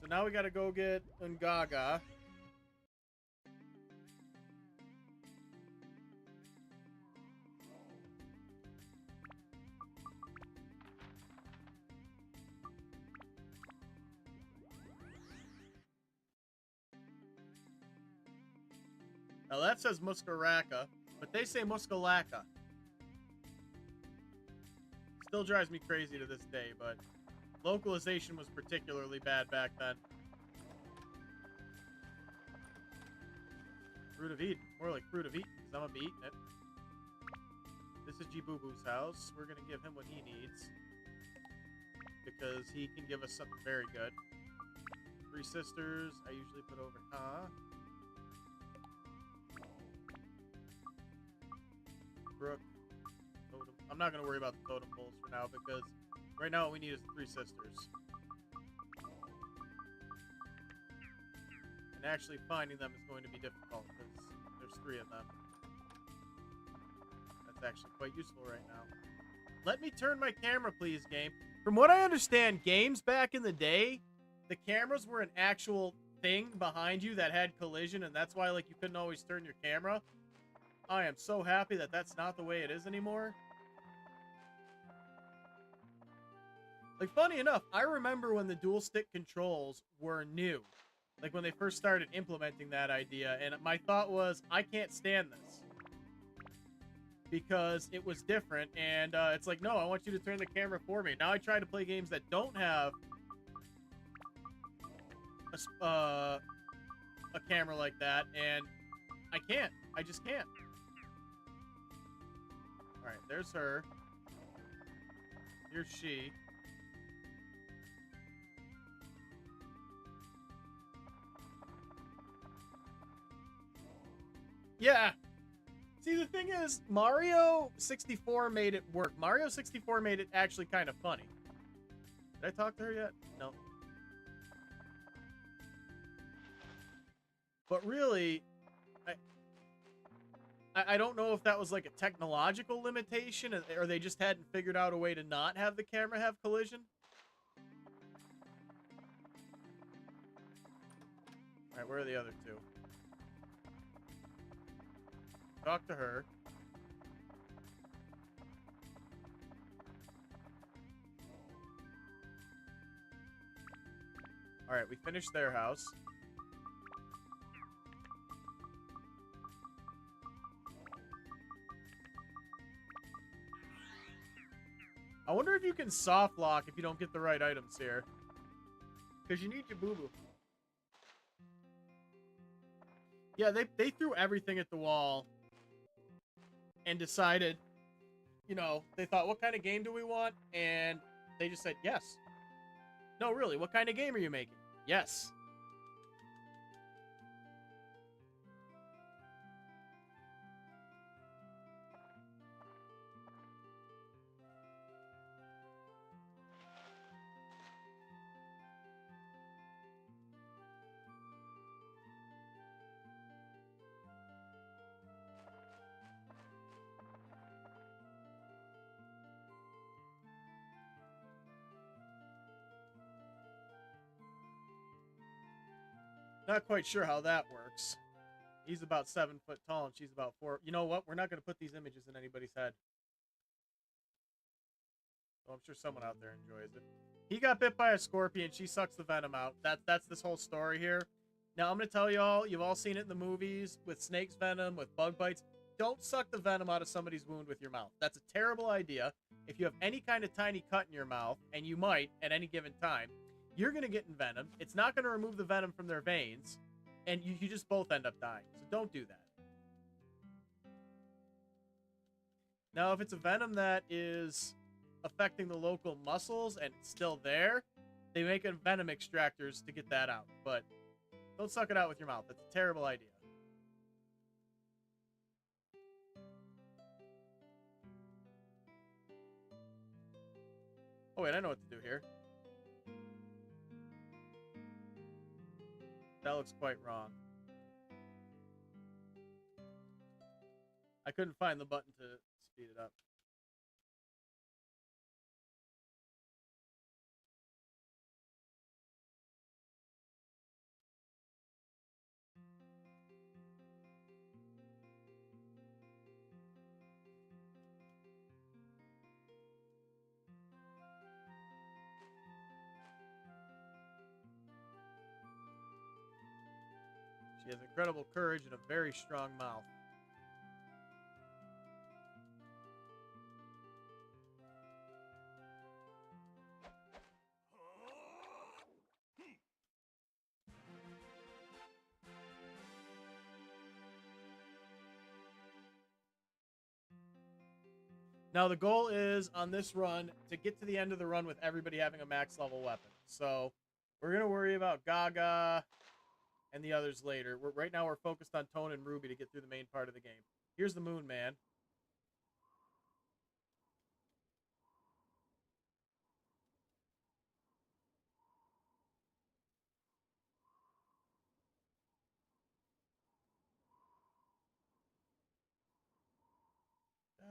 So now we gotta go get Ungaga. Now that says Muskaraka, but they say Muskalaka. Still drives me crazy to this day, but localization was particularly bad back then. Fruit of Eden. More like Fruit of Eden, because I'm going to be eating it. This is G-Boo-Boo's house. We're going to give him what he needs, because he can give us something very good. 3 sisters. I usually put over, Brooke. Totem. I'm not going to worry about the totem poles for now, because right now what we need is 3 sisters. And actually finding them is going to be difficult, because there's 3 of them. That's actually quite useful right now. Let me turn my camera, please, game. From what I understand, games back in the day, the cameras were an actual thing behind you that had collision, and that's why, like, you couldn't always turn your camera. I am so happy that that's not the way it is anymore. Like, funny enough, I remember when the dual stick controls were new. Like, when they first started implementing that idea, and my thought was, I can't stand this. Because it was different, and it's like, no, I want you to turn the camera for me. Now I try to play games that don't have a camera like that, and I can't. I just can't. Alright, there's her. Here's she. Yeah. See, the thing is, Mario 64 made it work. Mario 64 made it actually kind of funny. Did I talk to her yet? No. But really, I don't know if that was like a technological limitation, or they just hadn't figured out a way to not have the camera have collision. Alright, where are the other 2? Talk to her. Alright, we finished their house. I wonder if you can soft lock if you don't get the right items here. Because you need your boo-boo. Yeah, they threw everything at the wall. And decided, you know, they thought, what kind of game do we want? And they just said, yes. No, really, what kind of game are you making? Yes. Not quite sure how that works. He's about 7 foot tall and she's about 4. You know what? We're not going to put these images in anybody's head. So I'm sure someone out there enjoys it. He got bit by a scorpion. She sucks the venom out. That's this whole story here. Now, I'm going to tell y'all, you've all seen it in the movies with snake's venom, with bug bites. Don't suck the venom out of somebody's wound with your mouth. That's a terrible idea. If you have any kind of tiny cut in your mouth, and you might at any given time, you're going to get envenomed. It's not going to remove the venom from their veins, and you just both end up dying. So don't do that. Now, if it's a venom that is affecting the local muscles and it's still there, they make venom extractors to get that out. But don't suck it out with your mouth. That's a terrible idea. Oh, wait, I know what to do here. That looks quite wrong. I couldn't find the button to speed it up. She has incredible courage and a very strong mouth. Now, the goal is, on this run, to get to the end of the run with everybody having a max level weapon. So, we're going to worry about Gaga and the others later. Right now, we're focused on Tone and Ruby to get through the main part of the game. Here's the Moon Man.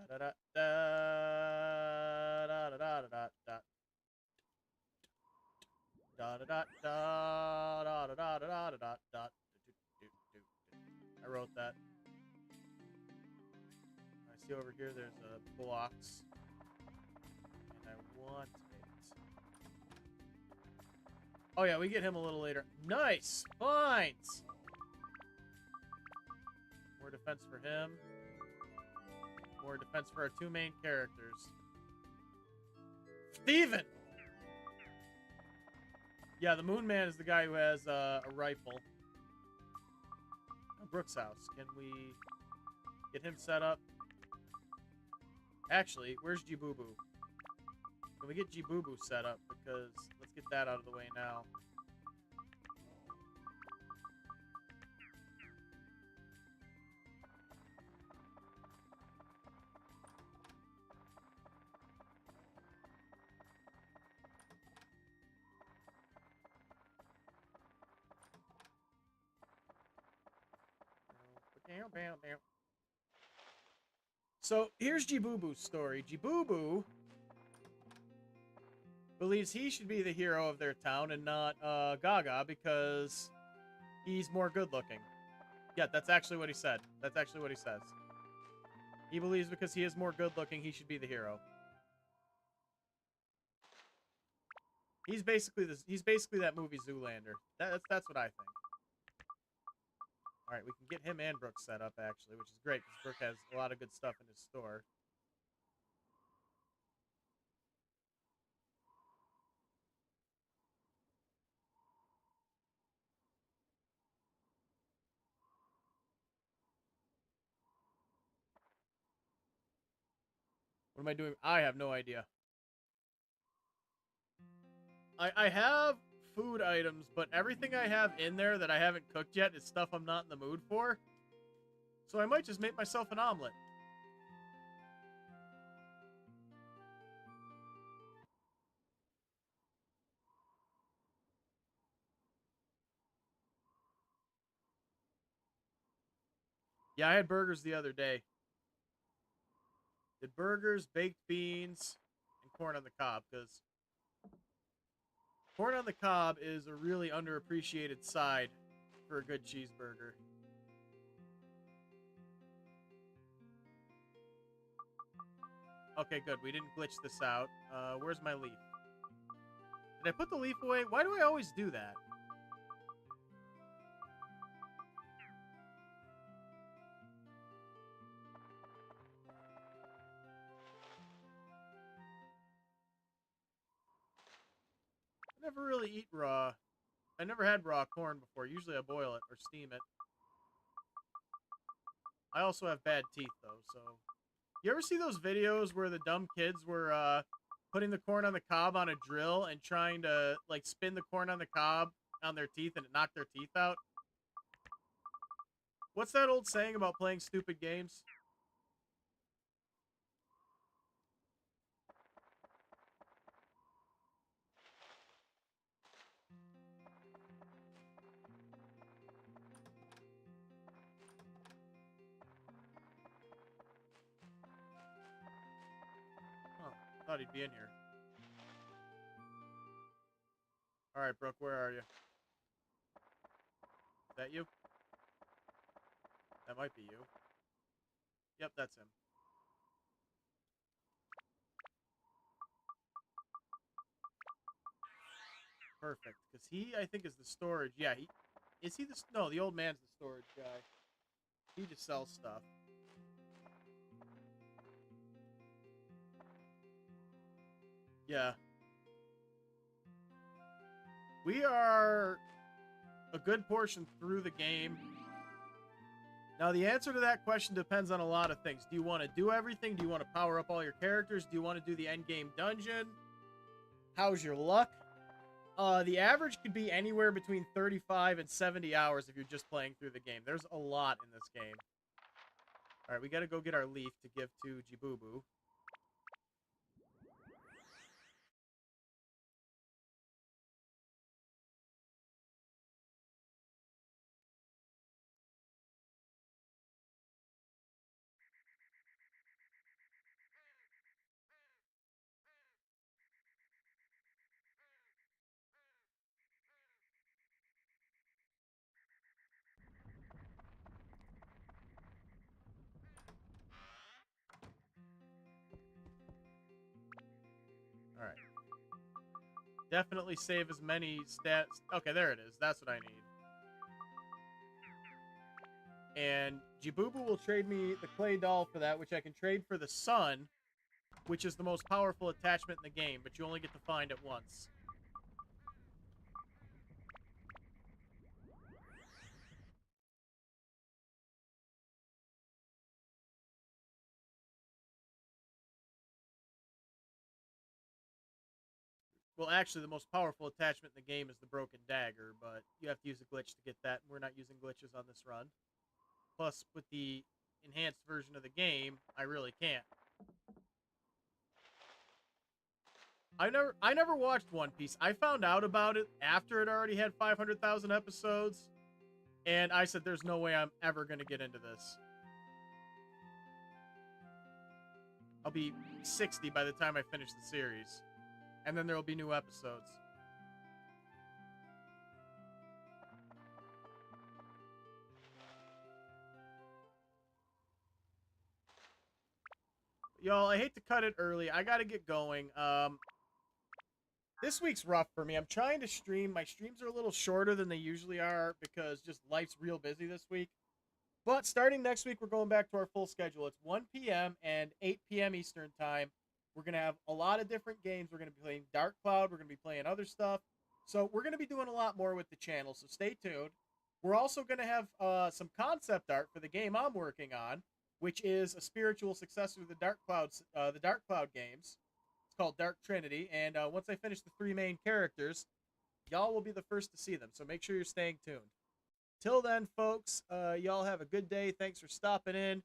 Da da da da da da da da da. Da da da da da da da da da da da. I wrote that. I see over here there's a blocks, and I want it. Oh yeah, we get him a little later. Nice! Fines! More defense for him. More defense for our two main characters. Steven! Yeah, the Moon Man is the guy who has a rifle. Brooks' house. Can we get him set up? Actually, where's Jibubu? Can we get Jibubu set up? Because let's get that out of the way now. So here's Jibubu's story. Jibubu believes he should be the hero of their town and not Gaga because he's more good looking. Yeah, that's actually what he said. That's actually what he says. He believes because he is more good looking, he should be the hero. He's basically that movie Zoolander. That's what I think. All right, we can get him and Brooke set up, actually, which is great, because Brooke has a lot of good stuff in his store. What am I doing? I have no idea. I have food items, but everything I have in there that I haven't cooked yet is stuff I'm not in the mood for. So I might just make myself an omelet. Yeah, I had burgers the other day. Did burgers, baked beans, and corn on the cob, because corn on the cob is a really underappreciated side for a good cheeseburger. Okay, good. We didn't glitch this out. Where's my leaf? Did I put the leaf away? Why do I always do that? I never really eat raw. I never had raw corn before. Usually I boil it or steam it. I also have bad teeth, though, so... You ever see those videos where the dumb kids were, putting the corn on the cob on a drill and trying to, like, spin the corn on the cob on their teeth and it knocked their teeth out? What's that old saying about playing stupid games? Oh, thought he'd be in here. Alright, Brooke, where are you? Is that you? That might be you. Yep, that's him. Perfect. Because he, I think, is the storage. Yeah, he... Is he the... No, the old man's the storage guy. He just sells stuff. Yeah. We are a good portion through the game. Now, the answer to that question depends on a lot of things. Do you want to do everything? Do you want to power up all your characters? Do you want to do the endgame dungeon? How's your luck? The average could be anywhere between 35 and 70 hours if you're just playing through the game. There's a lot in this game. All right, we got to go get our leaf to give to Jibubu. All right. Definitely save as many stats. Okay, there it is. That's what I need. And Jibubu will trade me the clay doll for that, which I can trade for the sun, which is the most powerful attachment in the game, but you only get to find it once. Well, actually, the most powerful attachment in the game is the broken dagger, but you have to use a glitch to get that, and we're not using glitches on this run. Plus, with the enhanced version of the game, I really can't. I never watched One Piece. I found out about it after it already had 500,000 episodes, and I said, there's no way I'm ever going to get into this. I'll be 60 by the time I finish the series. And then there will be new episodes. Y'all, I hate to cut it early. I gotta get going. This week's rough for me. I'm trying to stream. My streams are a little shorter than they usually are because just life's real busy this week. But starting next week, we're going back to our full schedule. It's 1 p.m. and 8 p.m. Eastern Time. We're going to have a lot of different games. We're going to be playing Dark Cloud. We're going to be playing other stuff. So we're going to be doing a lot more with the channel, so stay tuned. We're also going to have some concept art for the game I'm working on, which is a spiritual successor to the Dark Cloud games. It's called Dark Trinity, and once I finish the 3 main characters, y'all will be the first to see them, so make sure you're staying tuned. Till then, folks, y'all have a good day. Thanks for stopping in.